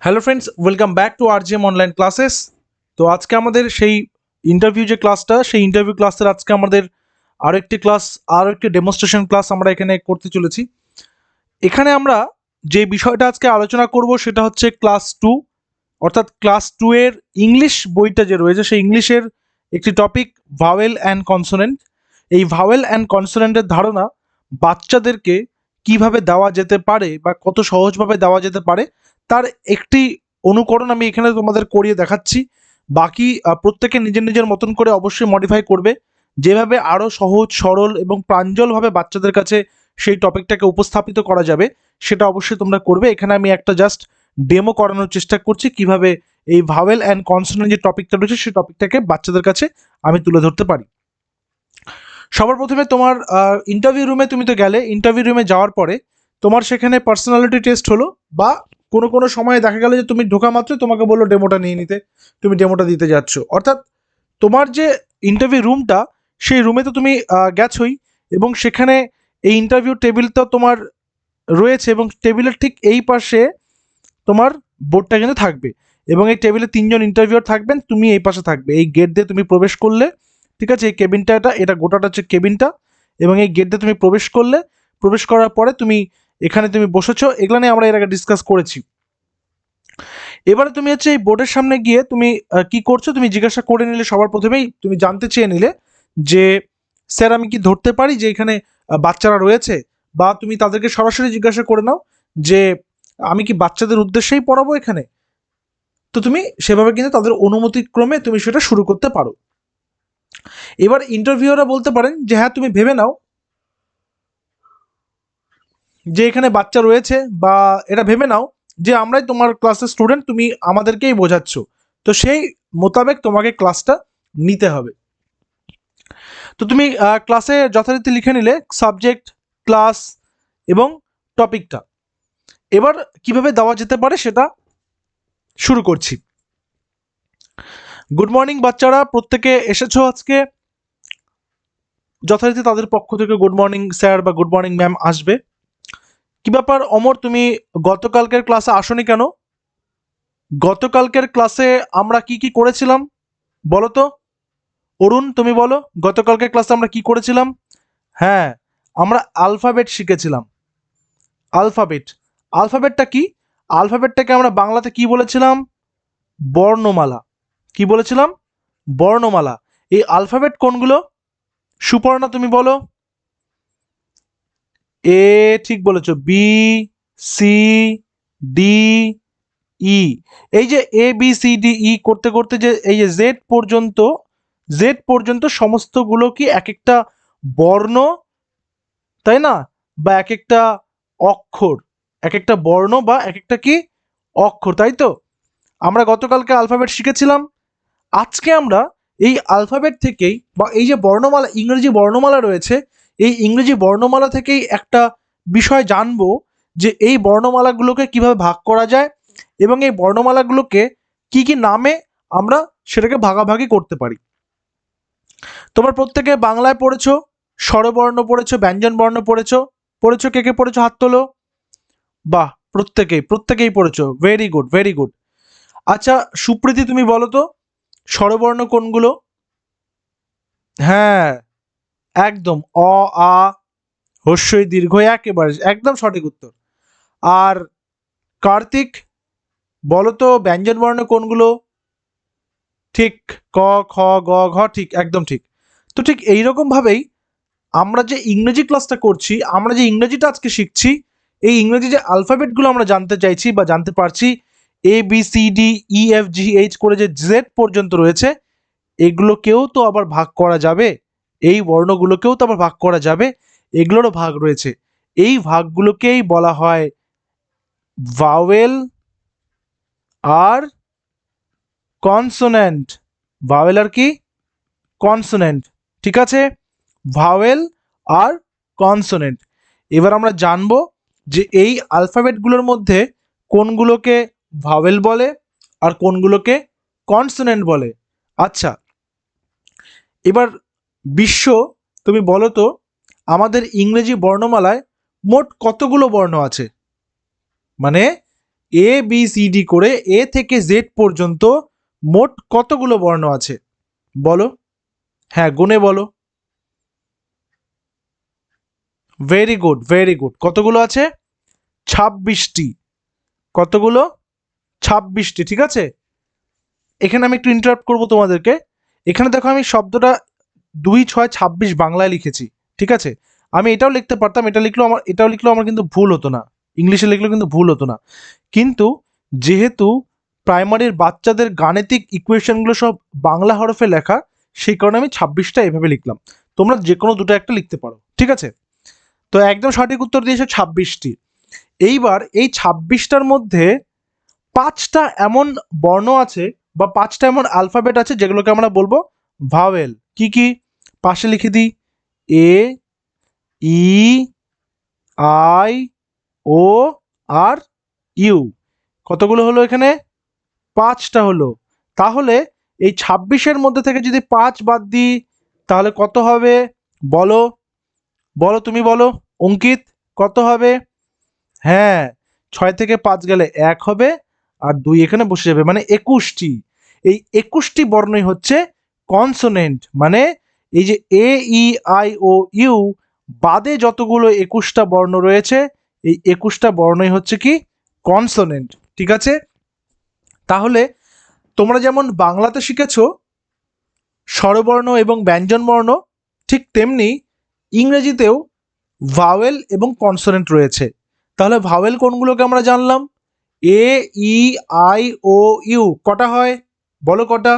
Hello friends, welcome back to RGM online classes. তো আজকে আমাদের সেই ইন্টারভিউ যে ক্লাসটা, সেই ইন্টারভিউ ক্লাসের আজকে আমাদের আরও একটি ডেমনস্ট্রেশন ক্লাস আমরা এখানে করতে চলেছি। এখানে আমরা যে বিষয়টা আজকে আলোচনা করব সেটা হচ্ছে ক্লাস 2, অর্থাৎ ক্লাস 2 এর ইংলিশ বইটা যে রয়েছে সেই ইংলিশের একটি টপিক ভাওয়েল অ্যান্ড কনসোনেন্ট। এই ভাওয়েল অ্যান্ড কনসোনেন্টের ধারণা বাচ্চাদেরকে কিভাবে দেওয়া যেতে পারে বা কত সহজভাবে দেওয়া যেতে পারে তার একটি অনুকরণ আমি এখানে তোমাদের করিয়ে দেখাচ্ছি। বাকি প্রত্যেকে নিজের নিজের মতন করে অবশ্যই মডিফাই করবে, যেভাবে আরও সহজ সরল এবং প্রাঞ্জলভাবে বাচ্চাদের কাছে সেই টপিকটাকে উপস্থাপিত করা যাবে সেটা অবশ্যই তোমরা করবে। এখানে আমি একটা জাস্ট ডেমো করানোর চেষ্টা করছি কিভাবে এই ভাওয়েল অ্যান্ড কনসোনেন্ট যে টপিকটা রয়েছে সেই টপিকটাকে বাচ্চাদের কাছে আমি তুলে ধরতে পারি। সবার প্রথমে তোমার ইন্টারভিউ রুমে তুমি তো গেলে, ইন্টারভিউ রুমে যাওয়ার পরে তোমার সেখানে পার্সোনালিটি টেস্ট হলো, বা কোনো কোনো সময়ে দেখা গেল যে তুমি ঢোকা মাত্র তোমাকে বললো ডেমোটা নিয়ে নিতে, তুমি ডেমোটা দিতে যাচ্ছ। অর্থাৎ তোমার যে ইন্টারভিউ রুমটা সেই রুমে তো তুমি গেছোই, এবং সেখানে এই ইন্টারভিউ টেবিলটা তোমার রয়েছে এবং টেবিলের ঠিক এই পাশে তোমার বোর্ডটা কিন্তু থাকবে, এবং এই টেবিলে 3জন ইন্টারভিউয়ার থাকবেন, তুমি এই পাশে থাকবে। এই গেট দিয়ে তুমি প্রবেশ করলে, ঠিক আছে, এই কেবিনটা এটা গোটাটা হচ্ছে কেবিনটা, এবং এই গেট দিয়ে তুমি প্রবেশ করলে, প্রবেশ করার পরে তুমি এখানে তুমি বসেছো, এগুলো নিয়ে আমরা এর আগে ডিসকাস করেছি। এবারে তুমি হচ্ছে এই বোর্ডের সামনে গিয়ে তুমি কি করছো তুমি জিজ্ঞাসা করে নিলে, সবার প্রথমেই তুমি জানতে চেয়ে নিলে যে স্যার আমি কি ধরতে পারি যে এখানে বাচ্চারা রয়েছে, বা তুমি তাদেরকে সরাসরি জিজ্ঞাসা করে নাও যে আমি কি বাচ্চাদের উদ্দেশ্যেই পড়াবো এখানে। তো তুমি সেভাবে কিন্তু তাদের অনুমতিক্রমে তুমি সেটা শুরু করতে পারো। এবার ইন্টারভিউরা বলতে পারেন যে হ্যাঁ তুমি ভেবে নাও যে এখানে বাচ্চা রয়েছে, বা এটা ভেবে নাও যে আমরাই তোমার ক্লাসের স্টুডেন্ট, তুমি আমাদেরকেই বোঝাচ্ছ, তো সেই মোতাবেক তোমাকে ক্লাসটা নিতে হবে। তো তুমি ক্লাসে যথারীতি লিখে নিলে সাবজেক্ট, ক্লাস এবং টপিকটা। এবার কিভাবে দেওয়া যেতে পারে সেটা শুরু করছি। গুড মর্নিং বাচ্চারা, প্রত্যেকে এসেছো আজকে। যথারীতি তাদের পক্ষ থেকে গুড মর্নিং স্যার বা গুড মর্নিং ম্যাম আসবে। কি ব্যাপার অমর, তুমি গতকালকের ক্লাসে আসোনি কেন? গতকালকের ক্লাসে আমরা কি কি করেছিলাম বলো তো? অরুণ তুমি বলো, গতকালকের ক্লাসে আমরা কি করেছিলাম? হ্যাঁ, আমরা আলফাবেট শিখেছিলাম। আলফাবেট, আলফাবেটটা কি? আলফাবেটটাকে আমরা বাংলাতে কি বলেছিলাম? বর্ণমালা। কি বলেছিলাম? বর্ণমালা। এই আলফাবেট কোনগুলো? সুপর্ণা তুমি বলো। এ ঠিক বলেছো, বি, সি, ডি, ই। এই যে এ বি সি ডি ই করতে করতে যে এই যে জেড পর্যন্ত সমস্তগুলো কি এক একটা বর্ণ, তাই না? বা এক একটা অক্ষর, এক একটা বর্ণ বা এক একটা কি অক্ষর, তাই তো? আমরা গতকালকে আলফাবেট শিখেছিলাম। আজকে আমরা এই আলফাবেট থেকেই, বা এই যে বর্ণমালা, ইংরেজি বর্ণমালা রয়েছে, এই ইংরেজি বর্ণমালা থেকেই একটা বিষয় জানবো যে এই বর্ণমালাগুলোকে কিভাবে ভাগ করা যায়, এবং এই বর্ণমালাগুলোকে কি কি নামে আমরা সেটাকে ভাগাভাগি করতে পারি। তোমরা প্রত্যেকে বাংলায় পড়েছো, স্বরবর্ণ পড়েছো, ব্যঞ্জন বর্ণ পড়েছো। পড়েছো, কে কে পড়েছো হাত তোলো। বাহ, প্রত্যেকেই পড়েছো, ভেরি গুড ভেরি গুড। আচ্ছা সুপ্রীতি তুমি বলো তো স্বরবর্ণ কোনগুলো? হ্যাঁ, একদম অ, আ, হস্যই দীর্ঘ, একেবারে একদম সঠিক উত্তর। আর কার্তিক বলো তো ব্যঞ্জন বর্ণ কোনগুলো? ঠিক, ক, খ, গ, ঘ, ঠিক, একদম ঠিক। তো ঠিক এইরকম ভাবেই আমরা যে ইংরেজি ক্লাসটা করছি, আমরা যে ইংরেজিটা আজকে শিখছি, এই ইংরেজি যে আলফাবেটগুলো আমরা জানতে চাইছি বা জানতে পারছি, A B C D E F G H করে যে জেড পর্যন্ত রয়েছে, এগুলোকেও তো আবার ভাগ করা যাবে। এই বর্ণগুলোকেও তো আবার ভাগ করা যাবে, এগুলোরও ভাগ রয়েছে। এই ভাগগুলোকেই বলা হয় ভাওয়েল আর কনসোন্যান্ট। ভাওয়েল আর কি? কনসোন্যান্ট। ঠিক আছে, ভাওয়েল আর কনসোনেন্ট। এবার আমরা জানবো যে এই আলফাবেটগুলোর মধ্যে কোনগুলোকে ভাওয়েল বলে আর কোনগুলোকে কনসোনেন্ট বলে। আচ্ছা, এবার বিশ্ব, তুমি বলো তো আমাদের ইংরেজি বর্ণমালায় মোট কতগুলো বর্ণ আছে? মানে ABCD করে A থেকে Z পর্যন্ত মোট কতগুলো বর্ণ আছে বলো? হ্যাঁ, গুণে বলো। Very good, very good. কতগুলো আছে? 26টি। কতগুলো? 26টি, ঠিক আছে। এখানে আমি একটু ইন্টারাপ্ট করবো তোমাদেরকে। এখানে দেখো আমি শব্দটা 2 6 26 বাংলায় লিখেছি, ঠিক আছে। আমি এটাও লিখতে পারতাম, এটাও লিখলেও আমার কিন্তু ভুল হতো না, ইংলিশে লিখলেও কিন্তু ভুল হতো না। কিন্তু যেহেতু প্রাইমারির বাচ্চাদের গাণিতিক ইকুয়েশনগুলো সব বাংলা হরফে লেখা, সেই কারণে আমি 26টা এভাবে লিখলাম। তোমরা যে কোনো দুটো একটা লিখতে পারো, ঠিক আছে। তো একদম সঠিক উত্তর দিয়েছে 26টি। এইবার এই 26টার মধ্যে 5টা এমন বর্ণ আছে বা 5টা এমন অ্যালফাবেট আছে যেগুলোকে আমরা বলবো ভাওয়েল। কি কি? পাশে লিখে দিই, এ, ই, আই, ও আর ইউ। কতগুলো হলো এখানে? 5টা হলো। তাহলে এই 26-এর মধ্যে থেকে যদি 5 বাদ দিই তাহলে কত হবে বলো? বলো, তুমি বলো অঙ্কিত, কত হবে? হ্যাঁ, 6 থেকে 5 গেলে 1 হবে, আর 2 এখানে বসে যাবে, মানে 21টি। এই 21টি বর্ণই হচ্ছে কনসোনেন্ট, মানে এই যে এ, ই, আই, ও, ইউ বাদে যতগুলো 21টা বর্ণ রয়েছে, এই 21টা বর্ণই হচ্ছে কি কনসোনেন্ট, ঠিক আছে। তাহলে তোমরা যেমন বাংলাতে শিখেছো স্বরবর্ণ এবং ব্যঞ্জনবর্ণ, ঠিক তেমনি ইংরেজিতেও ভাওয়েল এবং কনসোনেন্ট রয়েছে। তাহলে ভাওয়েল কোনগুলোকে আমরা জানলাম? এ, ই, আই, ও, ইউ। কটা হয় বলো? কটা?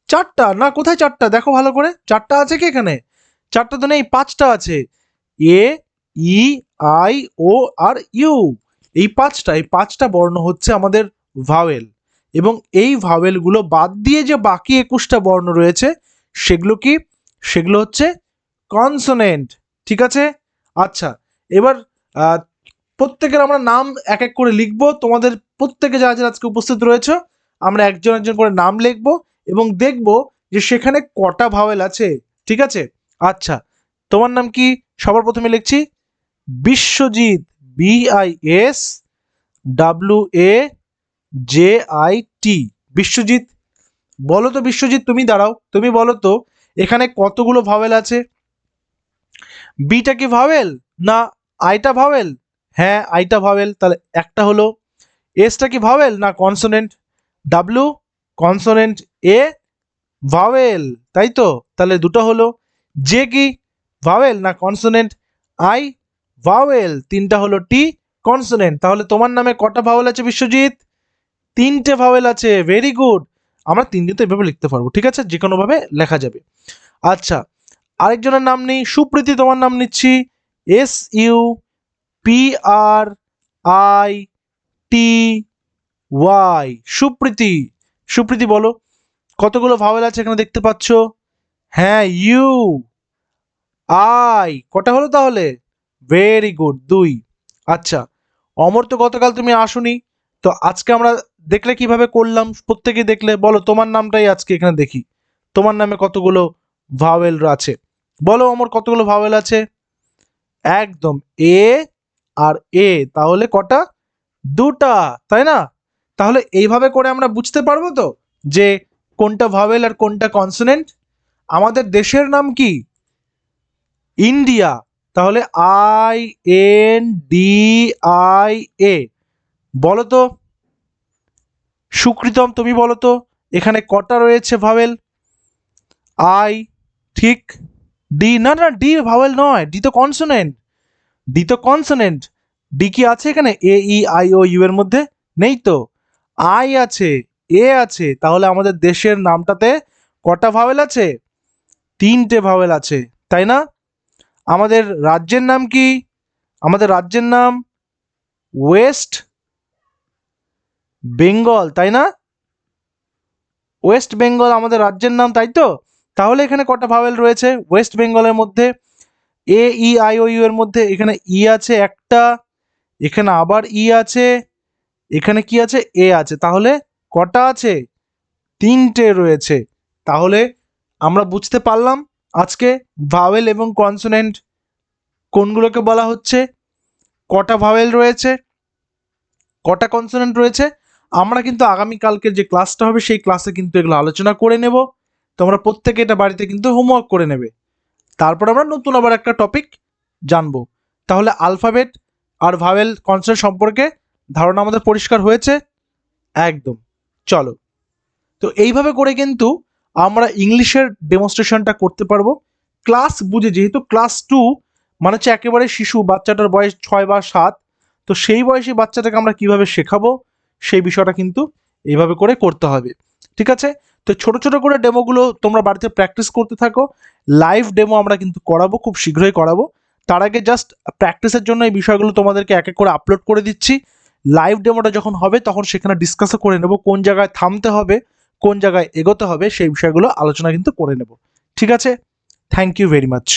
4টা না? কোথায় 4টা? দেখো ভালো করে, 4টা আছে কি এখানে? 4টা তো নেই, 5টা আছে। এ, ই, আই, ও আর ইউ, এই পাঁচটা বর্ণ হচ্ছে আমাদের ভাওয়েল। এবং এই ভাওয়েলগুলো বাদ দিয়ে যে বাকি 21টা বর্ণ রয়েছে সেগুলো কি? সেগুলো হচ্ছে কনসোনেন্ট, ঠিক আছে। আচ্ছা, এবার আহ, প্রত্যেকের আমরা নাম এক এক করে লিখবো। তোমাদের প্রত্যেকে যারা যারা আজকে উপস্থিত রয়েছে আমরা একজন একজন করে নাম লিখবো এবং দেখবো যে সেখানে কটা ভাওয়েল আছে, ঠিক আছে। আচ্ছা, তোমার নাম কি? সবার প্রথমে লিখছি বিশ্বজিৎ, BIS WAJIT। বিশ্বজিৎ, বলো তো বিশ্বজিৎ, তুমি দাঁড়াও, তুমি বলো তো এখানে কতগুলো ভাওয়েল আছে? বিটা কি ভাওয়েল না আইটা ভাওয়েল? হ্যাঁ, আইটা ভাওয়েল, তাহলে একটা হলো। এসটা কি ভাওয়েল না কনসোনেন্ট? ডাব্লু কনসোনেন্ট, এ ভাওয়েল, তাই তো, তাহলে দুটো হলো। জে কি ভাওয়েল না কনসোনেন্ট? আই ভাওয়েল, তিনটা হলো। টি কনসোনেন্ট। তাহলে তোমার নামে কটা ভাওয়েল আছে বিশ্বজিৎ? 3টে ভাওয়েল আছে, ভেরি গুড। আমরা তিনজন তো এভাবে লিখতে পারবো, ঠিক আছে, যে কোনোভাবে লেখা যাবে। আচ্ছা, আরেকজনের নাম নেই, সুপ্রীতি, তোমার নাম নিচ্ছি SUPRITY। সুপ্রীতি, সুপ্রীতি বলো কতগুলো ভাওয়েল আছে এখানে দেখতে পাচ্ছ? হ্যাঁ, ইউ, আই, কটা হলো তাহলে? Very good, 2। আচ্ছা, অমর তো গতকাল তুমি আসোনি, তো আজকে আমরা দেখলে কিভাবে করলাম, প্রত্যেকে দেখলে। বলো তোমার নামটাই আজকে এখানে দেখি, তোমার নামে কতগুলো ভাওয়েল আছে বলো অমর, কতগুলো ভাওয়েল আছে? একদম, এ আর এ, তাহলে কটা? 2টা, তাই না? তাহলে এইভাবে করে আমরা বুঝতে পারবো তো যে কোনটা ভাওয়েল আর কোনটা কনসোনেন্ট। আমাদের দেশের নাম কি? ইন্ডিয়া। তাহলে INDIA। বলো তো সুকৃতম, তুমি বলো তো এখানে কটা রয়েছে ভাওয়েল? আই, ঠিক। ডি, না না, ডি ভাওয়েল নয়, ডি তো কনসোনেন্ট। ডি তো কনসোনেন্ট। ডি কি আছে এখানে AEIOU এর মধ্যে? নেই তো। আই আছে, এ আছে, তাহলে আমাদের দেশের নামটাতে কটা ভাওয়েল আছে? 3টে ভাওয়েল আছে, তাই না? আমাদের রাজ্যের নাম কি? আমাদের রাজ্যের নাম ওয়েস্ট বেঙ্গল, তাই না? ওয়েস্ট বেঙ্গল আমাদের রাজ্যের নাম, তাই তো। তাহলে এখানে কটা ভাওয়েল রয়েছে ওয়েস্ট বেঙ্গলের মধ্যে? AEIOU এর মধ্যে এখানে ই আছে একটা, এখানে আবার ই আছে, এখানে কি আছে? এ আছে। তাহলে কটা আছে? 3টে রয়েছে। তাহলে আমরা বুঝতে পারলাম আজকে ভাওয়েল এবং কনসোনেন্ট কোনগুলোকে বলা হচ্ছে, কটা ভাওয়েল রয়েছে। কটা কনসোনেন্ট রয়েছে আমরা কিন্তু আগামীকালকের যে ক্লাসটা হবে সেই ক্লাসে কিন্তু এগুলো আলোচনা করে নেব। তোমরা প্রত্যেকে এটা বাড়িতে কিন্তু হোমওয়ার্ক করে নেবে। তারপর আমরা নতুন আবার একটা টপিক জানবো। তাহলে আলফাবেট আর ভাওয়েল কনসোনেন্ট সম্পর্কে ধারণা আমাদের পরিষ্কার হয়েছে? একদম। চলো, তো এইভাবে করে কিন্তু আমরা ইংলিশের ডেমনস্ট্রেশনটা করতে পারবো ক্লাস বুঝে। যেহেতু ক্লাস 2 মানে হচ্ছে একেবারে শিশু, বাচ্চাটার বয়স 6 বা 7, তো সেই বয়সী বাচ্চাটাকে আমরা কিভাবে শেখাবো সেই বিষয়টা কিন্তু এইভাবে করে করতে হবে। ঠিক আছে? তো ছোট ছোট করে ডেমোগুলো তোমরা বাড়িতে প্র্যাকটিস করতে থাকো। লাইভ ডেমো আমরা কিন্তু করাবো, খুব শীঘ্রই করাবো। তার আগে জাস্ট প্র্যাকটিসের জন্য এই বিষয়গুলো তোমাদেরকে এক এক করে আপলোড করে দিচ্ছি। লাইভ ডেমোটা যখন হবে তখন সেখানে ডিসকাসও করে নেব, কোন জায়গায় থামতে হবে, কোন জায়গায় এগোতে হবে সেই বিষয়গুলো আলোচনা কিন্তু করে নেব। ঠিক আছে? Thank you very much.